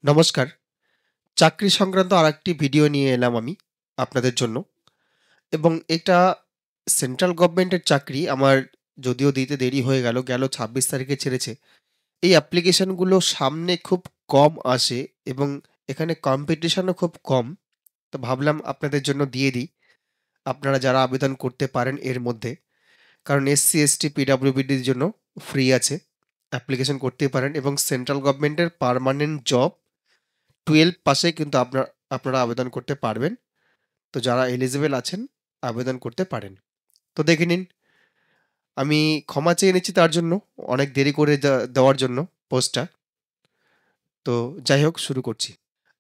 নমস্কার। চাকরি সংক্রান্ত আরেকটি ভিডিও নিয়ে এলাম আমি আপনাদের জন্য এবং এটা সেন্ট্রাল গভর্নমেন্টের চাকরি আমার যদিও দিতে দেরি হয়ে গেল, ২৬ তারিখে ছেড়েছে। এই অ্যাপ্লিকেশনগুলো সামনে খুব কম আসে এবং এখানে কম্পিটিশনও খুব কম। তো ভাবলাম আপনাদের জন্য দিয়ে দিই। আপনারা যারা আবেদন করতে পারেন এর মধ্যে। কারণ এসসি, এসটি, পিডব্লিউবিডির জন্য ফ্রি আছে। অ্যাপ্লিকেশন করতেই পারেন এবং সেন্ট্রাল গভর্নমেন্টের পার্মানেন্ট জব 12 পাসে কিন্তু আপনারা আবেদন করতে পারবেন। তো যারা এলিজিবল আছেন আবেদন করতে পারেন। তো দেখে নিন। আমি ক্ষমা চেয়ে নিচ্ছি তার জন্য, অনেক দেরি করে দেওয়ার জন্য পোস্টটা। তো যাই হোক শুরু করছি।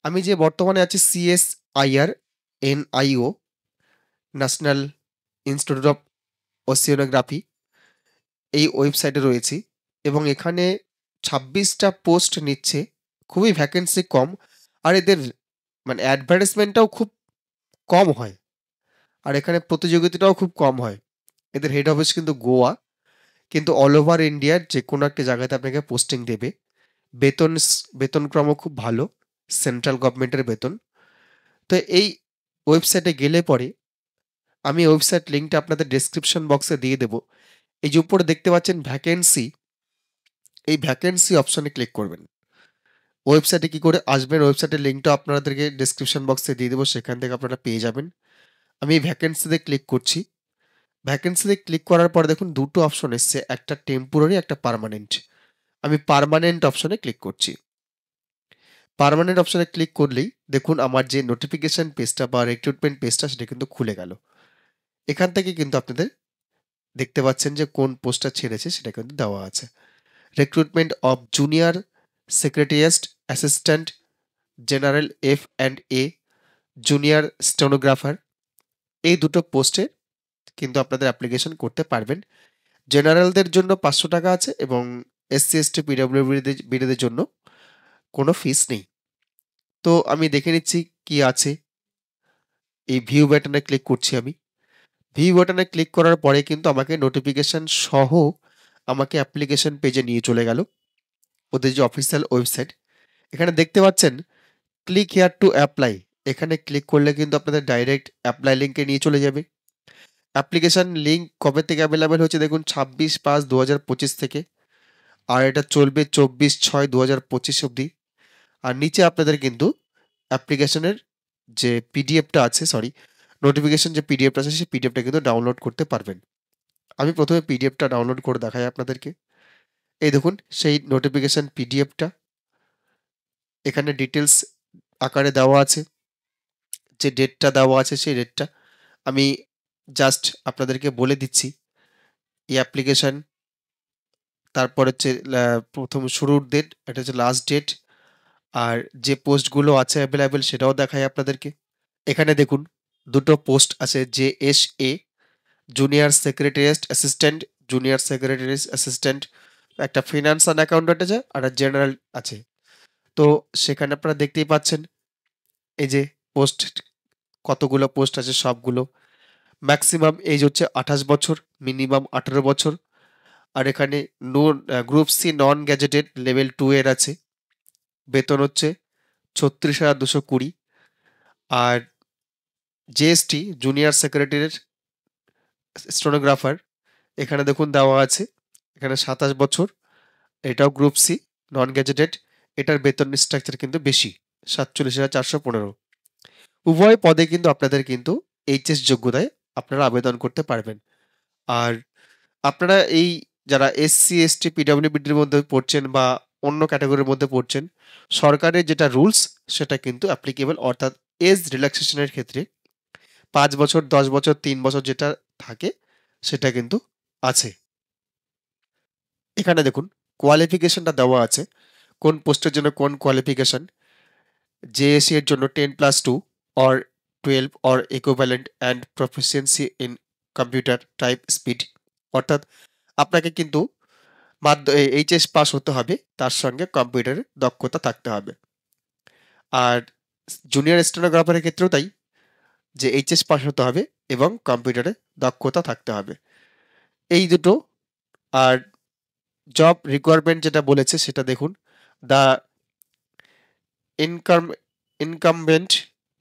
আমি যে বর্তমানে আছি CSIR NIO, national institute of oceanography, এই ওয়েবসাইটে রয়েছি এবং এখানে 26টা পোস্ট নিচ্ছে। খুবই ভ্যাকেন্সি কম। আর এদের মানে অ্যাডভার্টাইজমেন্টটাও খুব কম হয়। আর এখানে প্রতিযোগিতাটাও খুব কম হয়। এদের হেড অফিস কিন্তু গোয়া, কিন্তু অল ওভার ইন্ডিয়ার যে কোনো একটা জায়গাতে আপনাকে পোস্টিং দেবে। বেতনক্রমও খুব ভালো, সেন্ট্রাল গভর্নমেন্টের বেতন। তো এই ওয়েবসাইটে গেলে পরে আমি ওয়েবসাইট লিঙ্কটা আপনাদের ডেসক্রিপশন বক্সে দিয়ে দেবো। এই যে উপরে দেখতে পাচ্ছেন ভ্যাকেন্সি, এই ভ্যাকেন্সি অপশনে ক্লিক করবেন। ওয়েবসাইটে কি করে আসবেন, ওয়েবসাইটের লিঙ্কটা আপনাদেরকে ডেসক্রিপশন বক্সে দিয়ে দেবো, সেখান থেকে আপনারা পেয়ে যাবেন। আমি এই ভ্যাকেন্সিতে ক্লিক করছি। ভ্যাকেন্সিতে ক্লিক করার পর দেখুন দুটো অপশন এসছে, একটা টেম্পোরারি, একটা পার্মানেন্ট। আমি পার্মানেন্ট অপশনে ক্লিক করছি। পার্মানেন্ট অপশনে ক্লিক করলেই দেখুন আমার যে নোটিফিকেশন পেজটা বা রিক্রুটমেন্ট পেজটা সেটা কিন্তু খুলে গেল। এখান থেকে কিন্তু আপনাদের দেখতে পাচ্ছেন যে কোন পোস্টটা ছেড়েছে সেটা কিন্তু দেওয়া আছে। Recruitment of junior secretariat assistant general F&A, junior stenographer, এই দুটো পোস্টে কিন্তু আপনাদের অ্যাপ্লিকেশন করতে পারবেন। জেনারেলদের জন্য 500 টাকা আছে এবং এসসি, এসটি, পিডব্লিউবিডিদের জন্য কোনো ফিস নেই। তো আমি দেখে নিচ্ছি কি আছে। এই ভিউ বাটনে ক্লিক করছি আমি। ভিউ বাটনে ক্লিক করার পরে কিন্তু আমাকে নোটিফিকেশন সহ আমাকে অ্যাপ্লিকেশন পেজে নিয়ে চলে গেল, ওদের যে অফিসিয়াল ওয়েবসাইট। এখানে দেখতে পাচ্ছেন ক্লিক হিয়ার টু অ্যাপ্লাই। এখানে ক্লিক করলে কিন্তু আপনাদের ডাইরেক্ট অ্যাপ্লাই লিঙ্কে নিয়ে চলে যাবে। অ্যাপ্লিকেশন লিঙ্ক কবে থেকে অ্যাভেলেবেল হচ্ছে দেখুন, 26/5/2025 থেকে। আর এটা চলবে 24/6/2025 অবধি। আর নিচে আপনাদের কিন্তু অ্যাপ্লিকেশনের যে পিডিএফটা আছে, সরি, নোটিফিকেশন যে পিডিএফটা আছে সেই পিডিএফটা কিন্তু ডাউনলোড করতে পারবেন। আমি প্রথমে পিডিএফটা ডাউনলোড করে দেখাই আপনাদেরকে। এই দেখুন সেই নোটিফিকেশন পিডিএফটা এখানে ডিটেলস আকারে দেওয়া আছে। যে ডেটটা দেওয়া আছে সেই ডেটটা আমি জাস্ট আপনাদেরকে বলে দিচ্ছি। এই অ্যাপ্লিকেশন, তারপর হচ্ছে প্রথম শুরুর ডেট, এটা হচ্ছে লাস্ট ডেট, আর যে পোস্টগুলো আছে অ্যাভেলেবেল সেটাও দেখাই আপনাদেরকে। এখানে দেখুন দুটো পোস্ট আছে, JSA, junior secretariat assistant, junior secretariat assistant, একটা ফিনান্স অ্যান্ড অ্যাকাউন্ট্যান্ট আছে আর একটা জেনারেল আছে। তো সেখানে আপনারা দেখতেই পাচ্ছেন এই যে পোস্ট, কতগুলো পোস্ট আছে সবগুলো। ম্যাক্সিমাম এজ হচ্ছে 28 বছর, মিনিমাম 18 বছর। আর এখানে group C non gazetted level 2 এর আছে। বেতন হচ্ছে 36,220। আর জিএসটি জুনিয়র সেক্রেটারির স্টেনোগ্রাফার, এখানে দেখুন দেওয়া আছে, এখানে 27 বছর। এটাও গ্রুপ সি নন গ্যাজেটেড। এটার বেতন স্ট্রাকচার কিন্তু বেশি, 47,415। উভয় পদে কিন্তু আপনাদের কিন্তু এইচএস যোগ্যতায় আপনারা আবেদন করতে পারবেন। আর আপনারা এই যারা এসসি, এসটি, পিডব্লিউবিডির মধ্যে পড়ছেন বা অন্য ক্যাটাগরির মধ্যে পড়ছেন, সরকারের যেটা রুলস সেটা কিন্তু অ্যাপ্লিকেবল, অর্থাৎ এজ রিল্যাক্সেশনের ক্ষেত্রে 5 বছর, 10 বছর, 3 বছর যেটা থাকে সেটা কিন্তু আছে। এখানে দেখুন কোয়ালিফিকেশনটা দেওয়া আছে, কোন পোস্টের জন্য কোন কোয়ালিফিকেশন। জেএসসি এর জন্য 10+2 or 12 or equivalent and proficiency in computer type speed, অর্থাৎ আপনাকে কিন্তু এইচএস পাস হতে হবে, তার সঙ্গে কম্পিউটারের দক্ষতা থাকতে হবে। আর জুনিয়র স্টেনোগ্রাফারের ক্ষেত্রেও তাই, যে এইচএস পাস হতে হবে এবং কম্পিউটারে দক্ষতা থাকতে হবে, এই দুটো। আর জব রিকোয়ারমেন্ট যেটা বলেছে সেটা দেখুন, the income incumbent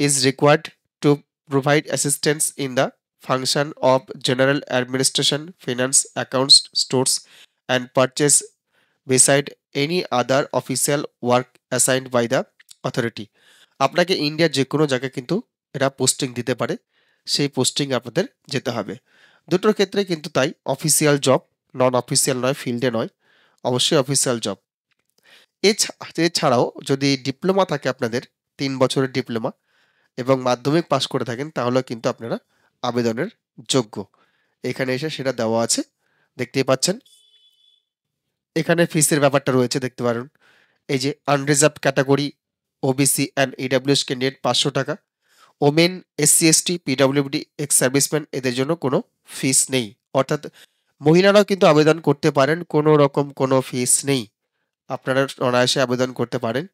is required to provide assistance in the function of general administration, finance, accounts, stores, and purchase beside any other official work assigned by the authority. আপনাকে ইন্ডিয়ার যে কোনো জায়গায় কিন্তু এরা পোস্টিং দিতে পারে, সেই পোস্টিং আপনাদের যেতে হবে। দুটোর ক্ষেত্রে কিন্তু তাই, অফিসিয়াল জব, নন অফিসিয়াল নয়, ফিল্ডে নয়, অবশ্যই অফিসিয়াল জব। এছাড়াও যদি ডিপ্লোমা থাকে আপনাদের, 3 বছরের ডিপ্লোমা এবং মাধ্যমিক পাস করে থাকেন, তাহলেও কিন্তু আপনারা আবেদনের যোগ্য। এখানে এসে সেটা দেওয়া আছে, দেখতেই পাচ্ছেন। এখানে ফিসের ব্যাপারটা রয়েছে, দেখতে পারেন। এই যে unreserved category, OBC and EWS candidate 500 টাকা, women, SC ST, PWD, ex serviceman, এদের জন্য কোনো ফিস নেই। অর্থাৎ মহিলারাও কিন্তু আবেদন করতে পারেন, কোনো রকম কোনো ফিস নেই, আপনারা অনায়াসে আবেদন করতে পারেন।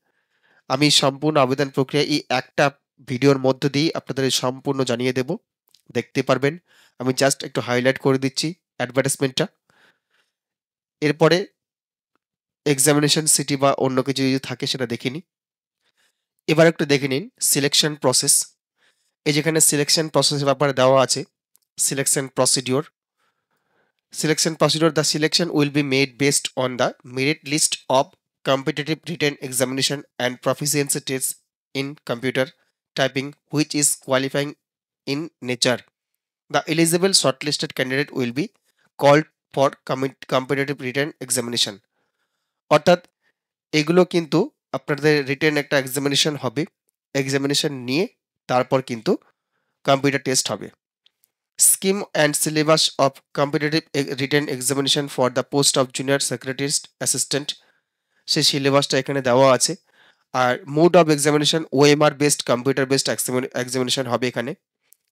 আমি সম্পূর্ণ আবেদন প্রক্রিয়া এই একটা ভিডিওর মধ্য দিয়েই আপনাদের সম্পূর্ণ জানিয়ে দেব, দেখতে পারবেন। আমি জাস্ট একটু হাইলাইট করে দিচ্ছি অ্যাডভার্টাইজমেন্টটা। এরপরে এক্সামিনেশন সিটি বা অন্য কিছু যদি থাকে সেটা দেখে নিই। এবার একটু দেখে নিন সিলেকশন প্রসেস। এই যেখানে সিলেকশন প্রসেসের ব্যাপারে দেওয়া আছে, selection procedure. Selection procedure: the selection will be made based on the merit list of competitive written examination and proficiency tests in computer typing which is qualifying in nature. The eligible shortlisted candidate will be called for competitive written examination. অর্থাৎ এগুলো কিন্তু আপনাদের written একটা examination হবে, examination নিয়ে তারপর কিন্তু computer test হবে। Scheme and syllabus of competitive written examination for the post of junior secretarist assistant, সেই সিলেবাসটা এখানে দেওয়া আছে। আর mode of examination OMR based, computer based examination হবে এখানে।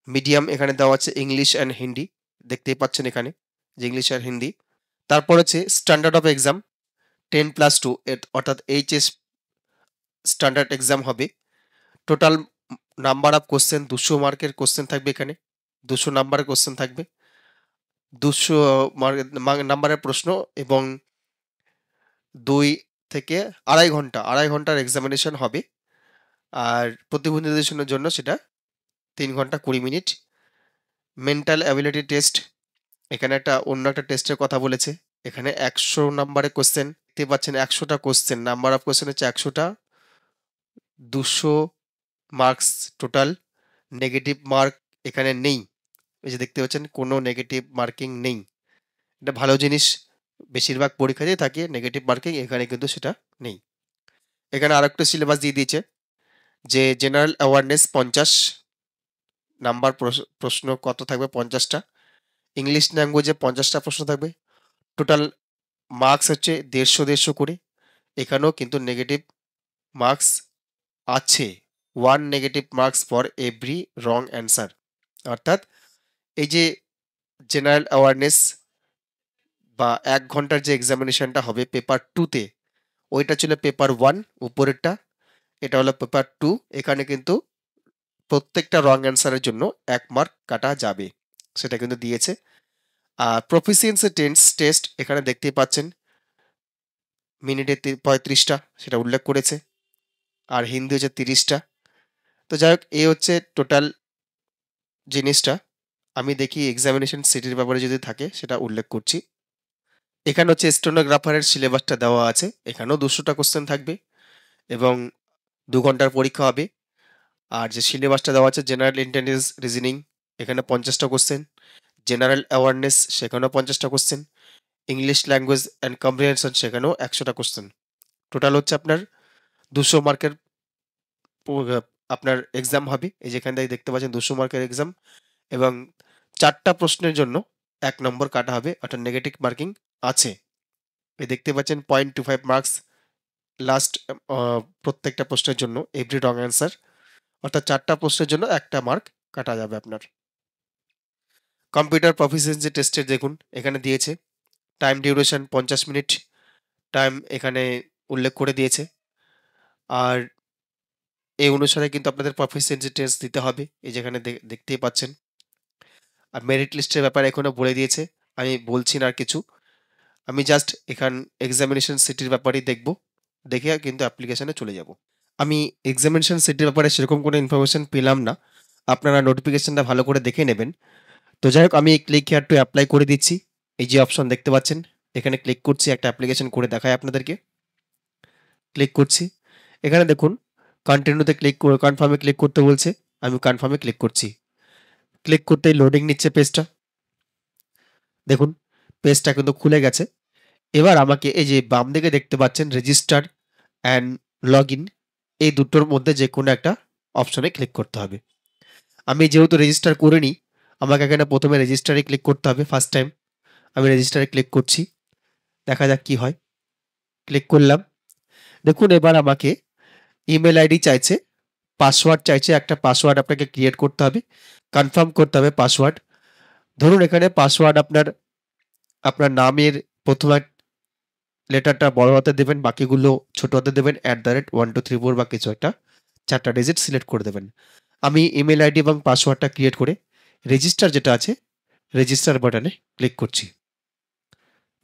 মিডিয়াম এখানে দেওয়া আছে ইংলিশ অ্যান্ড হিন্দি, দেখতেই পাচ্ছেন এখানে যে ইংলিশ আর হিন্দি। তারপর হচ্ছে স্ট্যান্ডার্ড অফ এক্সাম 10+2, অর্থাৎ এইচএস স্ট্যান্ডার্ড এক্সাম হবে। টোটাল নাম্বার অফ কোশ্চেন 200 মার্কের কোশ্চেন থাকবে এখানে, 200 নাম্বারের কোশ্চেন থাকবে, 200 নাম্বারের প্রশ্ন, এবং 2 থেকে আড়াই ঘন্টার এক্সামিনেশন হবে। আর প্রতিবন্ধীদের জন্য সেটা 3 ঘন্টা 20 মিনিট। মেন্টাল অ্যাবিলিটি টেস্ট, এখানে অন্য একটা টেস্টের কথা বলেছে। এখানে 100 নাম্বারের কোশ্চেন, দেখতে পাচ্ছেন 100টা কোশ্চেন, নাম্বার অফ কোশ্চেন হচ্ছে 100টা, 200 মার্কস টোটাল। নেগেটিভ মার্ক এখানে নেই, এই যে দেখতে পাচ্ছেন কোনো নেগেটিভ মার্কিং নেই, এটা ভালো জিনিস। বেশিরভাগ পরীক্ষাতেই থাকে নেগেটিভ মার্কিং, এখানে কিন্তু সেটা নেই। এখানে আরেকটা সিলেবাস দিয়ে দিয়েছে যে জেনারেল অ্যাওয়ারনেস 50 নাম্বার প্রশ্ন কত থাকবে, 50টা। ইংলিশ ল্যাঙ্গুয়েজে 50টা প্রশ্ন থাকবে। টোটাল মার্কস হচ্ছে 150 করে। এখানেও কিন্তু নেগেটিভ মার্কস আছে, 1 negative marks for every wrong answer. অর্থাৎ এই যে জেনারেল অ্যাওয়ারনেস বা 1 ঘন্টার যে এক্সামিনেশনটা হবে পেপার 2তে, ওইটা ছিল পেপার 1 উপরেরটা, এটা হলো পেপার 2। এখানে কিন্তু প্রত্যেকটা রং অ্যান্সারের জন্য 1 মার্ক কাটা যাবে, সেটা কিন্তু দিয়েছে। আর প্রফিসিয়েন্সি টেস্ট এখানে দেখতেই পাচ্ছেন মিনিটে 35টা, সেটা উল্লেখ করেছে। আর হিন্দি হচ্ছে 30টা। তো যাই হোক, এই হচ্ছে টোটাল জিনিসটা। আমি দেখি এক্সামিনেশন সিটির ব্যাপারে যদি থাকে সেটা উল্লেখ করছি। এখানে হচ্ছে স্টেনোগ্রাফারের সিলেবাসটা দেওয়া আছে, এখানেও 200টা কোশ্চেন থাকবে এবং 2 ঘন্টার পরীক্ষা হবে। আর যে সিলেবাসটা দেওয়া আছে জেনারেল ইন্টেলিজেন্স রিজনিং, এখানে 50টা কোশ্চেন। জেনারেল অ্যাওয়ারনেস, সেখানেও 50টা question. English language and comprehension, সেখানেও 100টা কোশ্চেন। টোটাল হচ্ছে আপনার 200 মার্কের আপনার এক্সাম হবে। এই যেখান থেকে দেখতে পাচ্ছেন 200 মার্কের এক্সাম, এবং 4টা প্রশ্নের জন্য 1 নম্বর কাটা হবে, অর্থাৎ নেগেটিভ মার্কিং আছে। এই দেখতে পাচ্ছেন 0.25 মার্কস লাস্ট, প্রত্যেকটা প্রশ্নের জন্য এভরি রং অ্যান্সার, অর্থাৎ 4টা প্রশ্নের জন্য 1টা মার্ক কাটা যাবে আপনার। কম্পিউটার প্রফিসিয়েন্সি টেস্টের দেখুন এখানে দিয়েছে টাইম ডিউরেশন 50 মিনিট, টাইম এখানে উল্লেখ করে দিয়েছে। আর এই অনুসারে কিন্তু আপনাদের প্রফিসিয়েন্সি টেস্ট দিতে হবে, এই যেখানে দেখতেই পাচ্ছেন। আর মেরিট লিস্টের ব্যাপারে এখনো বলে দিয়েছে, আমি বলছি না আর কিছু। আমি জাস্ট এখান এক্সামিনেশন সিটির ব্যাপারেই দেখব, দেখে কিন্তু অ্যাপ্লিকেশনে চলে যাব। আমি এক্সামিনেশন সিটের ব্যাপারে সেরকম কোনো ইনফরমেশন পেলাম না। আপনারা নোটিফিকেশনটা ভালো করে দেখে নেবেন। তো যাই হোক, আমি ক্লিক হিয়ার টু অ্যাপ্লাই করে দিচ্ছি। এই যে অপশন দেখতে পাচ্ছেন, এখানে ক্লিক করছি, একটা অ্যাপ্লিকেশন করে দেখাই আপনাদেরকে। ক্লিক করছি, এখানে দেখুন কন্টিনিউতে ক্লিক করে কনফার্মে ক্লিক করতে বলছে, আমি কনফার্মে ক্লিক করছি। ক্লিক করতেই লোডিং নিচ্ছে পেজটা। দেখুন পেজটা কিন্তু খুলে গেছে। এবার আমাকে এই যে বাম দিকে দেখতে পাচ্ছেন রেজিস্টার অ্যান্ড লগ ইন, এই দুটোর মধ্যে যে কোনো একটা অপশনে ক্লিক করতে হবে। আমি যেহেতু রেজিস্টার করিনি, আমাকে এখানে প্রথমে রেজিস্টারে ক্লিক করতে হবে ফার্স্ট টাইম। আমি রেজিস্টারে ক্লিক করছি, দেখা যাক কি হয়। ক্লিক করলাম। দেখুন এবার আমাকে ইমেল আইডি চাইছে, পাসওয়ার্ড চাইছে, একটা পাসওয়ার্ড আপনাকে ক্রিয়েট করতে হবে, কনফার্ম করতে হবে পাসওয়ার্ড। ধরুন এখানে পাসওয়ার্ড আপনার আপনার নামের প্রথম লেটারটা বড় হাতে দেবেন, বাকিগুলো ছোট হাতে দেবেন, @1 2 3 4 বা কিছু একটা 4টা ডিজিট সিলেক্ট করে দেবেন। আমি ইমেল আইডি এবং পাসওয়ার্ডটা ক্রিয়েট করে রেজিস্টার যেটা আছে, রেজিস্টার বাটনে ক্লিক করছি।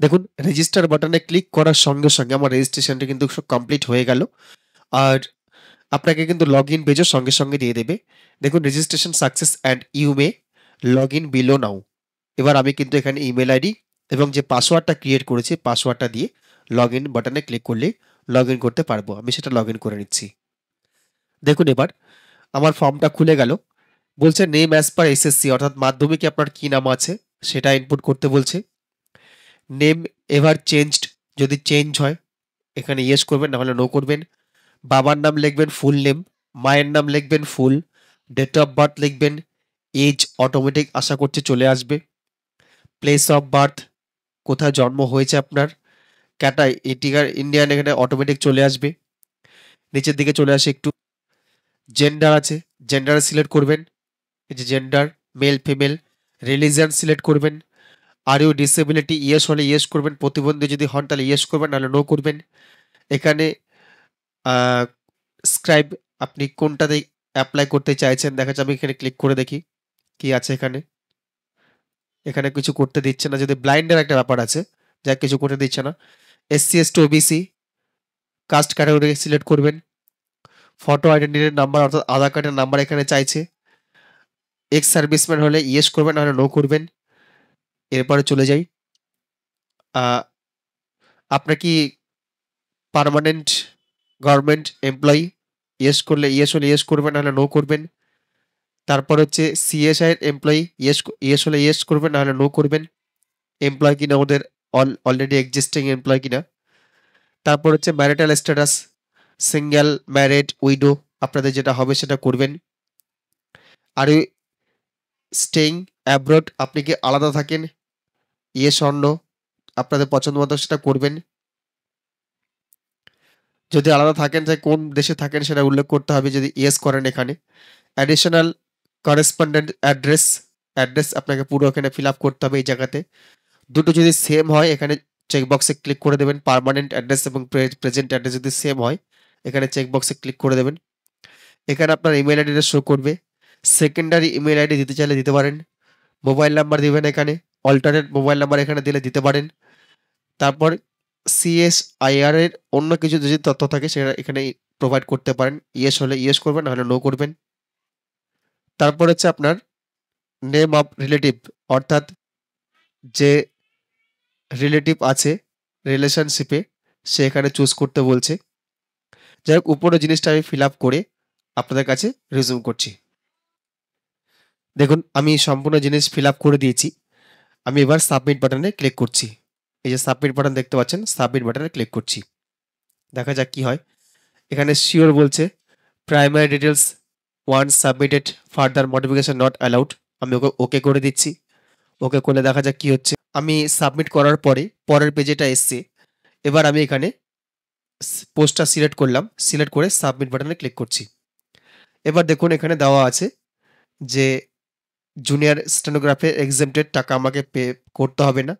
দেখুন রেজিস্টার বাটনে ক্লিক করার সঙ্গে সঙ্গে আমার রেজিস্ট্রেশনটা কিন্তু কমপ্লিট হয়ে গেল। আর আপনাকে কিন্তু লগ ইন পেজও সঙ্গে সঙ্গে দিয়ে দেবে। দেখুন registration success and you may log in below now. এবার আমি কিন্তু এখানে ইমেল আইডি এবং যে পাসওয়ার্ডটা ক্রিয়েট করেছি পাসওয়ার্ডটা দিয়ে লগ ইন বাটনে ক্লিক করলেই লগ ইন করতে পারবো। আমি সেটা লগ ইন করে নিচ্ছি। দেখুন এবার আমার ফর্মটা খুলে গেল। বলছে নেম অ্যাজ পার এসএসসি, অর্থাৎ মাধ্যমিকে আপনার কি নাম আছে সেটা ইনপুট করতে বলছে। নেম এভার চেঞ্জড, যদি চেঞ্জ হয় এখানে ইয়েস করবেন, না হলে নো করবেন। বাবার নাম লিখবেন ফুল নেম, মায়ের নাম লিখবেন ফুল, ডেট অফ বার্থ লিখবেন, এজ অটোমেটিক আশা করছে চলে আসবে। প্লেস অফ বার্থ, কোথায় জন্ম হয়েছে আপনার, ক্যাটাই ইন্টিগার ইন্ডিয়ান, এখানে অটোমেটিক চলে আসবে। নিচের দিকে চলে আসে একটু। জেন্ডার আছে, জেন্ডার সিলেক্ট করবেন, এই যে gender male female. Religion select করবেন। আর ইউ ডিসেবিলিটি, ইয়েস হলে ইয়েস করবেন, প্রতিবন্ধী যদি হন তাহলে ইয়েস করবেন, নাহলে নো করবেন। এখানে স্ক্রাইব, আপনি কোনটাতে অ্যাপ্লাই করতে চাইছেন, দেখা যাচ্ছে আমি এখানে ক্লিক করে দেখি কি আছে এখানে। এখানে কিছু করতে দিচ্ছে না, যদি ব্লাইন্ডের একটা ব্যাপার আছে, যা কিছু করতে দিচ্ছে না। SC ST OBC, caste category select করবেন। ফটো আইডেন্টিটি নাম্বার অর্থাৎ আধার কার্ডের নাম্বার এখানে চাইছে। এক্স সার্ভিসম্যান হলে ইয়েস করবেন, নাহলে নো করবেন। এরপরে চলে যাই। আপনার কি পার্মানেন্ট গভর্নমেন্ট এমপ্লয়ি, ইয়েস করলে ইয়েস হলে ইয়েস করবেন, নাহলে নো করবেন। তারপর হচ্ছে সিএসআই এর এমপ্লয়ি, ইয়েস ইয়েস হলে ইয়েস করবেন, নাহলে নো করবেন। এমপ্লয় কিনা ওদের, অলরেডি এক্সিস্টিং এমপ্লয় কিনা। তারপর হচ্ছে marital status, single, married, widow, আপনাদের যেটা হবে সেটা করবেন। আর স্টেইং অ্যাব্রড, আপনি কি আলাদা থাকেন, ইয়েস অর নো, আপনাদের পছন্দ মতো সেটা করবেন। যদি আলাদা থাকেন তাই কোন দেশে থাকেন সেটা উল্লেখ করতে হবে যদি ইয়েস করেন এখানে। অ্যাডিশনাল করেসপন্ডেন্ট অ্যাড্রেস, অ্যাড্রেস আপনাকে পুরো এখানে ফিল আপ করতে হবে এই জায়গাতে। দুটো যদি সেম হয় এখানে চেকবক্সে ক্লিক করে দেবেন। পার্মানেন্ট অ্যাড্রেস এবং প্রেজেন্ট অ্যাড্রেস যদি সেম হয় এখানে চেকবক্সে ক্লিক করে দেবেন। এখানে আপনার ইমেল আইডিটা শো করবে। সেকেন্ডারি ইমেল আইডি দিতে চাইলে দিতে পারেন। মোবাইল নাম্বার দিবেন এখানে, অল্টারনেট মোবাইল নাম্বার এখানে দিলে দিতে পারেন। তারপর সিএসআইআর এর অন্য কিছু যদি তথ্য থাকে সেটা এখানে প্রোভাইড করতে পারেন। ইয়েস হলে ইয়েস করবেন, নাহলে নো করবেন। তারপর হচ্ছে আপনার নেম অফ রিলেটিভ, অর্থাৎ যে রিলেটিভ আছে রিলেশনশিপে সে এখানে চুজ করতে বলছে। যাই হোক উপরের জিনিসটা আমি ফিল আপ করে আপনাদের কাছে রিজিউম করছি। দেখুন আমি সম্পূর্ণ জিনিস ফিল আপ করে দিয়েছি। আমি এবার সাবমিট বাটনে ক্লিক করছি। এই যে সাবমিট বাটন দেখতে পাচ্ছেন, সাবমিট বাটনে ক্লিক করছি, দেখা যাক কি হয়। এখানে শিওর বলছে, primary details once submitted, further modification not allowed. আমি ওকে ওকে করে দিচ্ছি। ওকে করলে দেখা যাক কি হচ্ছে। আমি সাবমিট করার পরে পরের পেজেটা এসছে। এবার আমি এখানে পোস্টটা সিলেক্ট করলাম, সিলেক্ট করে সাবমিট বাটনে ক্লিক করছি। এবার দেখুন এখানে দেওয়া আছে যে জুনিয়র স্টেনোগ্রাফে এক্সেমটেড, টাকা আমাকে পে করতে হবে না।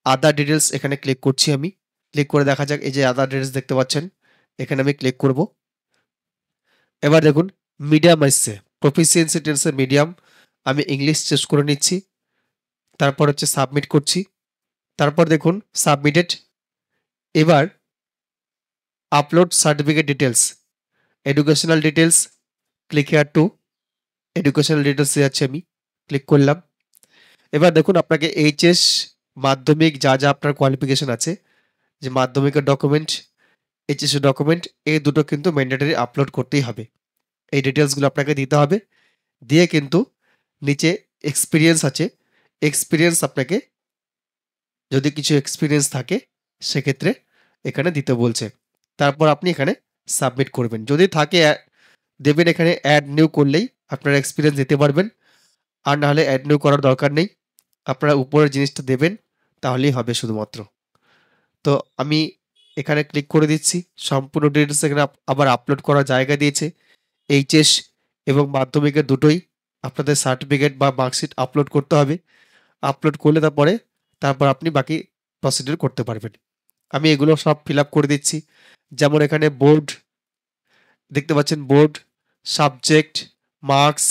আদার ডিটেলস এখানে ক্লিক করছি আমি। ক্লিক করে দেখা যাক, এই যে আদার ডিটেলস দেখতে পাচ্ছেন, এখানে আমি ক্লিক করব। এবার দেখুন মিডিয়াম আসছে, প্রফিসিয়েন্সি টেন্সের মিডিয়াম, আমি ইংলিশ চুজ করে নিচ্ছি। তারপর হচ্ছে সাবমিট করছি। তারপর দেখুন সাবমিটেড। এবার upload certificate details, educational details, click here two. Educational ডিটেলসে যাচ্ছি আমি, ক্লিক করলাম। এবার দেখুন আপনাকে এইচএস, মাধ্যমিক যা আপনার কোয়ালিফিকেশন আছে, যে মাধ্যমিকের ডকুমেন্ট, এইচএস এর ডকুমেন্ট, এই দুটো কিন্তু ম্যান্ডেটরি আপলোড করতেই হবে। এই ডিটেলসগুলো আপনাকে দিতে হবে। দিয়ে কিন্তু নিচে এক্সপিরিয়েন্স আছে, এক্সপিরিয়েন্স আপনাকে যদি কিছু এক্সপিরিয়েন্স থাকে সেক্ষেত্রে এখানে দিতে বলছে। তারপর আপনি এখানে সাবমিট করবেন। যদি থাকে দেবেন, এখানে অ্যাড নিউ করলেই আপনারা এক্সপিরিয়েন্স দিতে পারবেন। আর নাহলে অ্যাড নিউ করার দরকার নেই, আপনারা উপরের জিনিসটা দেবেন তাহলেই হবে শুধুমাত্র। তো আমি এখানে ক্লিক করে দিচ্ছি। সম্পূর্ণ ডিটেলস এখানে আবার আপলোড করার জায়গা দিয়েছে। এইচএস এবং মাধ্যমিকের দুটোই আপনাদের সার্টিফিকেট বা মার্কশিট আপলোড করতে হবে। আপলোড করলে তারপর আপনি বাকি প্রসিডিউর করতে পারবেন। আমি এগুলো সব ফিল আপ করে দিচ্ছি। যেমন এখানে বোর্ড দেখতে পাচ্ছেন, বোর্ড, সাবজেক্ট, মার্কস,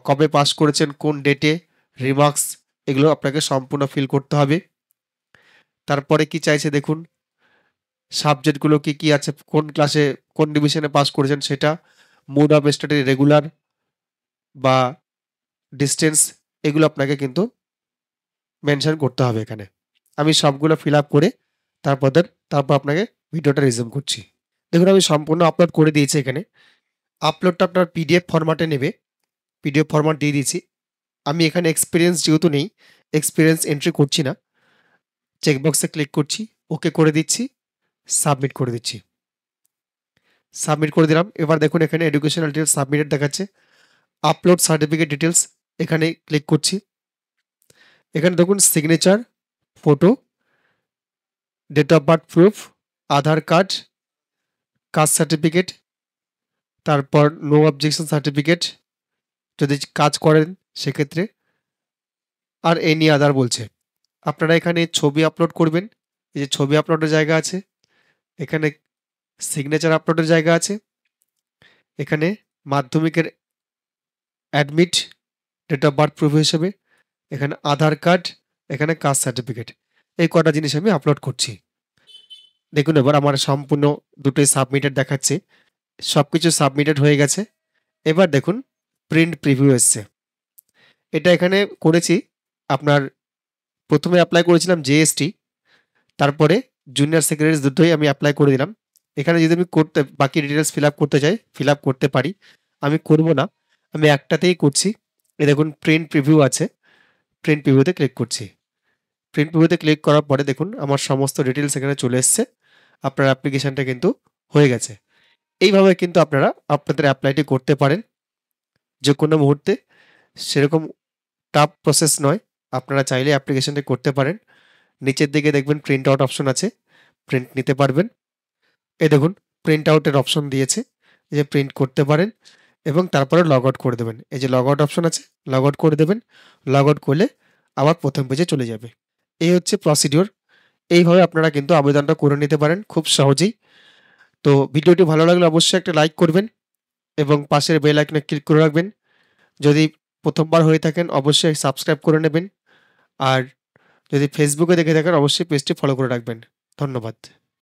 কবে পাস করেছেন, কোন ডেটে, রিমার্কস, এগুলো আপনাকে সম্পূর্ণ ফিল করতে হবে। তারপরে কি চাইছে দেখুন, সাবজেক্টগুলো কি আছে, কোন ক্লাসে কোন ডিভিশনে পাস করেছেন সেটা, মোড অফ স্টাডি রেগুলার বা ডিস্টেন্স, এগুলো আপনাকে কিন্তু মেনশন করতে হবে এখানে। আমি সবগুলো ফিল আপ করে তারপর আপনাকে ভিডিওটা রিজিউম করছি। দেখুন আমি সম্পূর্ণ আপলোড করে দিয়েছি এখানে। আপলোডটা আপনার পিডিএফ ফরম্যাটে নেবে, পিডিএফ ফরম্যাট দিয়ে দিয়েছি। আমি এখানে এক্সপিরিয়েন্স যেহেতু নেই, এক্সপিরিয়েন্স এন্ট্রি করছি না, চেকবক্সে ক্লিক করছি, ওকে করে দিচ্ছি, সাবমিট করে দিচ্ছি। সাবমিট করে দিলাম। এবার দেখুন এখানে এডুকেশনাল ডিটেলস সাবমিটেড দেখাচ্ছে। আপলোড সার্টিফিকেট ডিটেলস, এখানে ক্লিক করছি। এখানে দেখুন signature, photo, date of birth proof, Aadhaar card, caste certificate, তারপর নো অবজেকশন সার্টিফিকেট যদি কাজ করেন সেক্ষেত্রে, আর এনি আদার বলছে। আপনারা এখানে ছবি আপলোড করবেন, এই যে ছবি আপলোডের জায়গা আছে, এখানে সিগনেচার আপলোডের জায়গা আছে, এখানে মাধ্যমিকের admit, date of birth proof হিসেবে, এখানে আধার কার্ড, এখানে কাস্ট সার্টিফিকেট, এই কটা জিনিস আমি আপলোড করছি। দেখুন এবার আমার সম্পূর্ণ দুটোই সাবমিটেড দেখাচ্ছে, সবকিছু সাবমিটেড হয়ে গেছে। এবার দেখুন প্রিন্ট প্রিভিউ এসছে। এটা এখানে করেছি আপনার, প্রথমে অ্যাপ্লাই করেছিলাম জেএসটি, তারপরে জুনিয়র সেক্রেটারি দুটোই আমি অ্যাপ্লাই করে দিলাম। এখানে যদি আমি বাকি ডিটেলস ফিল আপ করতে চাই, ফিল আপ করতে পারি, আমি করব না, আমি একটাতেই করছি। এই দেখুন প্রিন্ট প্রিভিউ আছে, প্রিন্ট প্রিভিউতে ক্লিক করছি। প্রিন্ট প্রিভিউতে ক্লিক করার পরে দেখুন আমার সমস্ত ডিটেলস এখানে চলে এসছে, আপনার অ্যাপ্লিকেশনটা কিন্তু হয়ে গেছে। এইভাবে কিন্তু আপনারা আপনাদের অ্যাপ্লাইটি করতে পারেন যে কোনো মুহূর্তে, সেরকম টাফ প্রসেস নয়, আপনারা চাইলে অ্যাপ্লিকেশনটা করতে পারেন। নিচের দিকে দেখবেন প্রিন্ট আউট অপশন আছে, প্রিন্ট নিতে পারবেন। এই দেখুন প্রিন্ট আউটের অপশন দিয়েছে, এই যে প্রিন্ট করতে পারেন এবং তারপরে লগ আউট করে দেবেন। এই যে লগ আউট অপশন আছে, লগ আউট করে দেবেন। লগ আউট করলে আবার প্রথম পেজে চলে যাবে। এই হচ্ছে প্রসিডিওর। এইভাবে আপনারা কিন্তু আবেদনটা করে নিতে পারেন খুব সহজেই। তো ভিডিওটি ভালো লাগলে অবশ্যই একটা লাইক করবেন এবং পাশের বেল আইকনে ক্লিক করে রাখবেন। যদি প্রথমবার হয়ে থাকেন অবশ্যই সাবস্ক্রাইব করে নেবেন। আর যদি ফেসবুকে দেখে থাকেন অবশ্যই পেজটি ফলো করে রাখবেন। ধন্যবাদ।